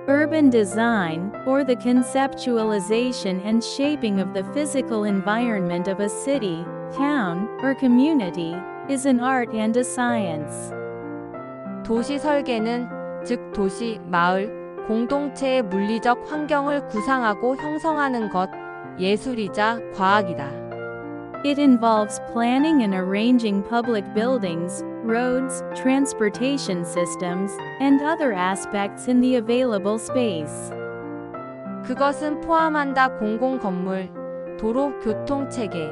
Urban design, or the conceptualization and shaping of the physical environment of a city, town, or community, is an art and a science. 도시 설계는, 즉 도시, 마을, 공동체의 물리적 환경을 구상하고 형성하는 것, 예술이자 과학이다. It involves planning and arranging public buildings, roads, transportation systems, and other aspects in the available space. 그것은 포함한다 공공건물, 도로 교통체계,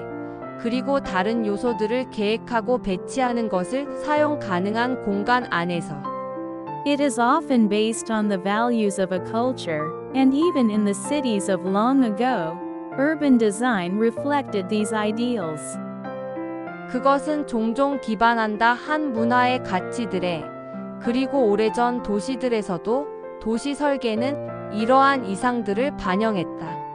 그리고 다른 요소들을 계획하고 배치하는 것을 사용 가능한 공간 안에서. It is often based on the values of a culture, and even in the cities of long ago, urban design reflected these ideals. 그것은 종종 기반한다 한 문화의 가치들에, 그리고 오래전 도시들에서도 도시 설계는 이러한 이상들을 반영했다.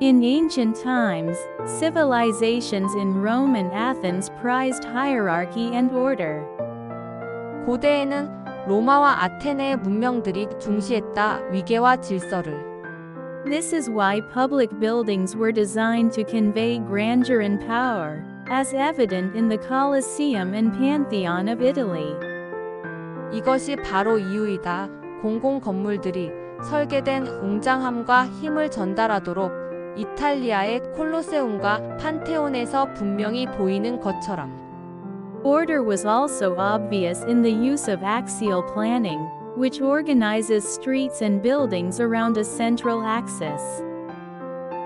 In ancient times, civilizations in Rome and Athens prized hierarchy and order. 고대에는 로마와 아테네의 문명들이 중시했다 위계와 질서를. This is why public buildings were designed to convey grandeur and power, as evident in the Colosseum and Pantheon of Italy. 이것이 바로 이유이다. 공공 건물들이 설계된 웅장함과 힘을 전달하도록 이탈리아의 콜로세움과 판테온에서 분명히 보이는 것처럼. Order was also obvious in the use of axial planning, which organizes streets and buildings around a central axis.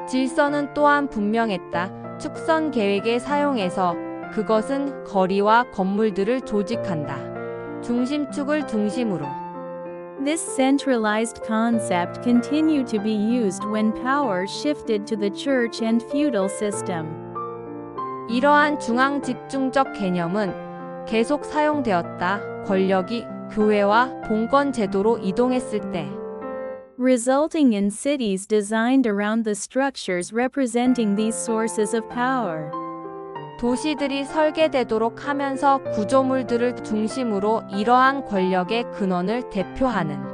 질서는 또한 분명했다. 축선 계획의 사용에서 그것은 거리와 건물들을 조직한다. 중심축을 중심으로. This centralized concept continued to be used when power shifted to the church and feudal system. 이러한 중앙 집중적 개념은 계속 사용되었다. 권력이 교회와 봉건 제도로 이동했을 때. Resulting in cities designed around the structures representing these sources of power. 도시들이 설계되도록 하면서 구조물들을 중심으로 이러한 권력의 근원을 대표하는.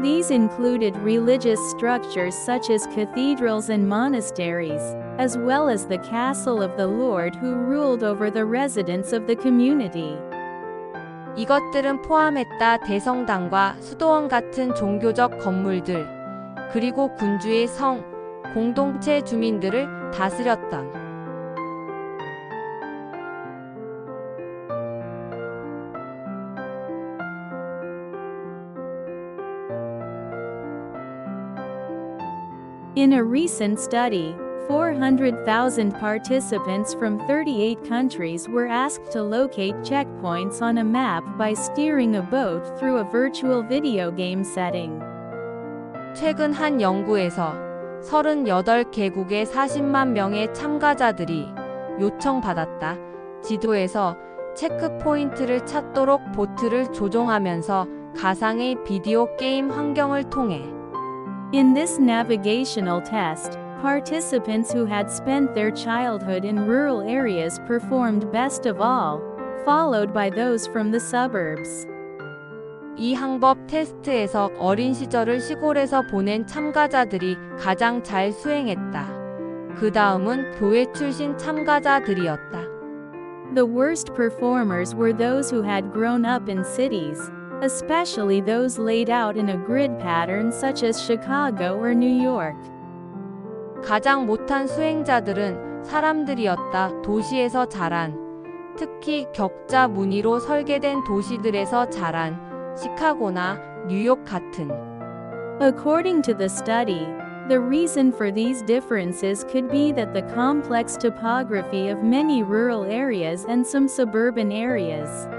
These included religious structures such as cathedrals and monasteries, as well as the castle of the Lord who ruled over the residents of the community. 이것들은 포함했다 대성당과 수도원 같은 종교적 건물들, 그리고 군주의 성, 공동체 주민들을 다스렸던. In a recent study, 400,000 participants from 38 countries were asked to locate checkpoints on a map by steering a boat through a virtual video game setting. 최근 한 연구에서 38개국의 40만 명의 참가자들이 요청받았다. 지도에서 체크포인트를 찾도록 보트를 조종하면서 가상의 비디오 게임 환경을 통해. In this navigational test, participants who had spent their childhood in rural areas performed best of all, followed by those from the suburbs. 이 항법 테스트에서 어린 시절을 시골에서 보낸 참가자들이 가장 잘 수행했다. 그 다음은 교회 출신 참가자들이었다. The worst performers were those who had grown up in cities, especially those laid out in a grid pattern such as Chicago or New York. 가장 못한 수행자들은 사람들이었다. 도시에서 자란, 특히 격자 무늬로 설계된 도시들에서 자란 시카고나 뉴욕 같은. According to the study, the reason for these differences could be that the complex topography of many rural areas and some suburban areas.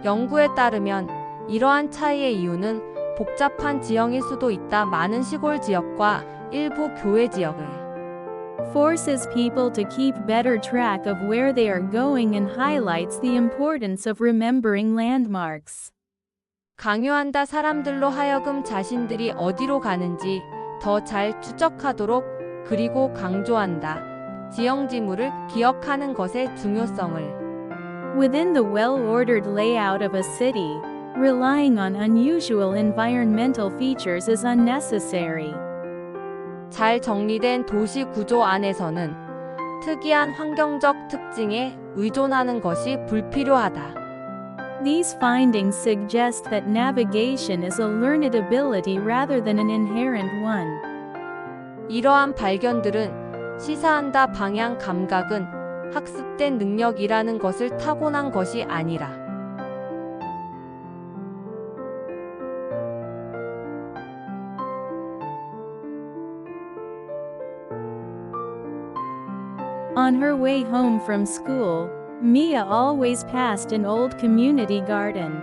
연구에 따르면 이러한 차이의 이유는 복잡한 지형일 수도 있다. 많은 시골 지역과 일부 교외 지역을 forces people to keep better track of where they are going and highlights the importance of remembering landmarks. 강요한다. 사람들로 하여금 자신들이 어디로 가는지 더 잘 추적하도록, 그리고 강조한다. 지형 지물을 기억하는 것의 중요성을. Within the well-ordered layout of a city, Relying on unusual environmental features is unnecessary. 잘 정리된 도시 구조 안에서는 특이한 환경적 특징에 의존하는 것이 불필요하다. These findings suggest that navigation is a learned ability rather than an inherent one. 이러한 발견들은 시사한다 방향 감각은 학습된 능력이라는 것을 타고난 것이 아니라 On her way home from school, Mia always passed an old community garden.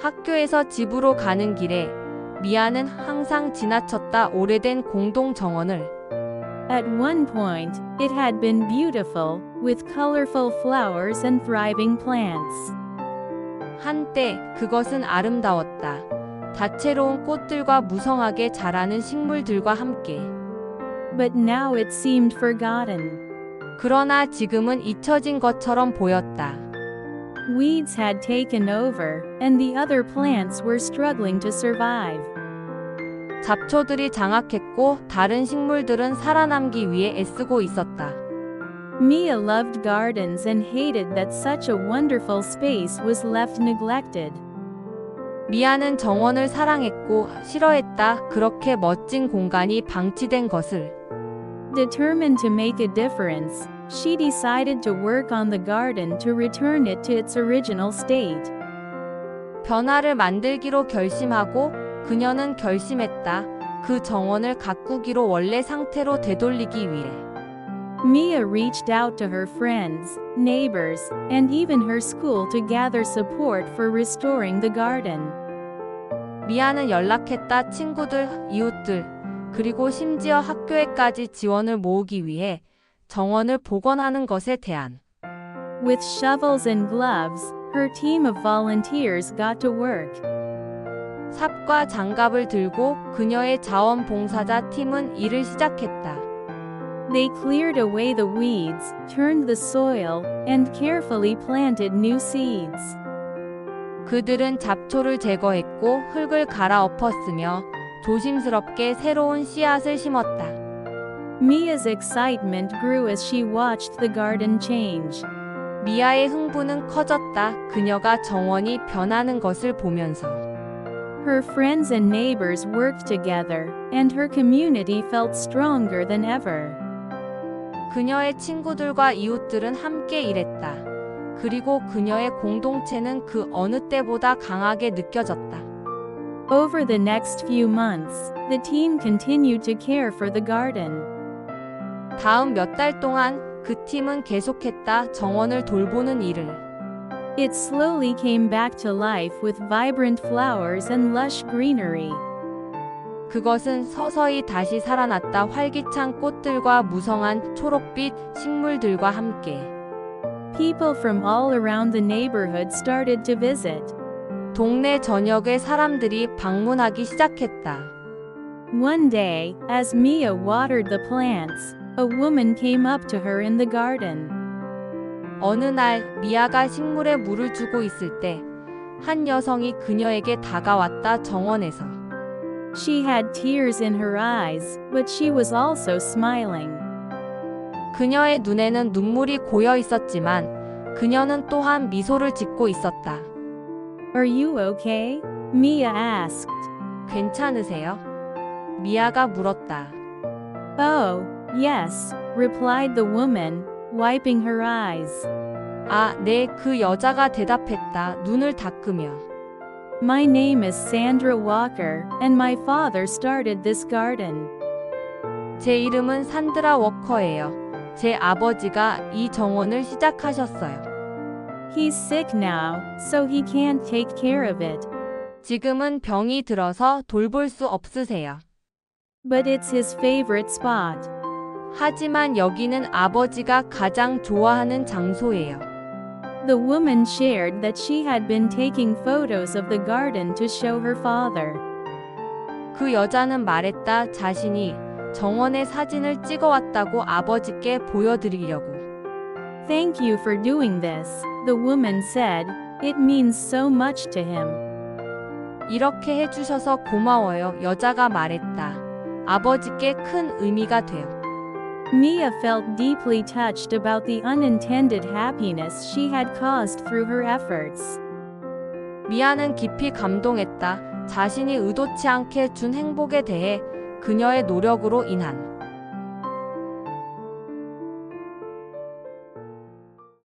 학교에서 집으로 가는 길에 미아는 항상 지나쳤다 오래된 공동 정원을 At one point, it had been beautiful, with colorful flowers and thriving plants. 한때 그것은 아름다웠다. 다채로운 꽃들과 무성하게 자라는 식물들과 함께. But now it seemed forgotten. 그러나 지금은 잊혀진 것처럼 보였다. Weeds had taken over, and the other plants were struggling to survive. 잡초들이 장악했고 다른 식물들은 살아남기 위해 애쓰고 있었다. Mia loved gardens and hated that such a wonderful space was left neglected. 미아는 정원을 사랑했고 싫어했다. 그렇게 멋진 공간이 방치된 것을. Determined to make a difference, she decided to work on the garden to return it to its original state. 변화를 만들기로 결심하고 그녀는 결심했다. 그 정원을 가꾸기로 원래 상태로 되돌리기 위해. Mia reached out to her friends, neighbors, and even her school to gather support for restoring the garden. 미아는 연락했다. 친구들, 이웃들, 그리고 심지어 학교에까지 지원을 모으기 위해 정원을 복원하는 것에 대한. With shovels and gloves, her team of volunteers got to work. 삽과 장갑을 들고 그녀의 자원봉사자 팀은 일을 시작했다. They cleared away the weeds, turned the soil, and carefully planted new seeds. 그들은 잡초를 제거했고 흙을 갈아엎었으며 조심스럽게 새로운 씨앗을 심었다. Mia's excitement grew as she watched the garden change. 미아의 흥분은 커졌다. 그녀가 정원이 변하는 것을 보면서. Her friends and neighbors worked together, and her community felt stronger than ever. 그녀의 친구들과 이웃들은 함께 일했다. 그리고 그녀의 공동체는 그 어느 때보다 강하게 느껴졌다. Over the next few months, the team continued to care for the garden. 다음 몇 달 동안 그 팀은 계속했다. 정원을 돌보는 일을. It slowly came back to life with vibrant flowers and lush greenery. 그것은 서서히 다시 살아났다. 활기찬 꽃들과 무성한 초록빛 식물들과 함께. People from all around the neighborhood started to visit. 동네 전역의 사람들이 방문하기 시작했다. One day, as Mia watered the plants, a woman came up to her in the garden. 어느 날 미아가 식물에 물을 주고 있을 때 한 여성이 그녀에게 다가왔다. 정원에서. She had tears in her eyes, but she was also smiling. 그녀의 눈에는 눈물이 고여 있었지만 그녀는 또한 미소를 짓고 있었다. Are you okay? Mia asked. 괜찮으세요? 미아가 물었다. Oh, yes, replied the woman, wiping her eyes. 아, 네, 그 여자가 대답했다. 눈을 닦으며. My name is Sandra Walker, and my father started this garden. 제 이름은 산드라 워커예요. 제 아버지가 이 정원을 시작하셨어요. He's sick now, so he can't take care of it. 지금은 병이 들어서 돌볼 수 없으세요. But it's his favorite spot. 하지만 여기는 아버지가 가장 좋아하는 장소예요. The woman shared that she had been taking photos of the garden to show her father. 그 여자는 말했다. 자신이 정원의 사진을 찍어왔다고 아버지께 보여드리려고. Thank you for doing this, the woman said, It means so much to him. 이렇게 해주셔서 고마워요. 여자가 말했다. 아버지께 큰 의미가 돼요. Mia felt deeply touched about the unintended happiness she had caused through her efforts. 미아는 깊이 감동했다. 자신이 의도치 않게 준 행복에 대해 그녀의 노력으로 인한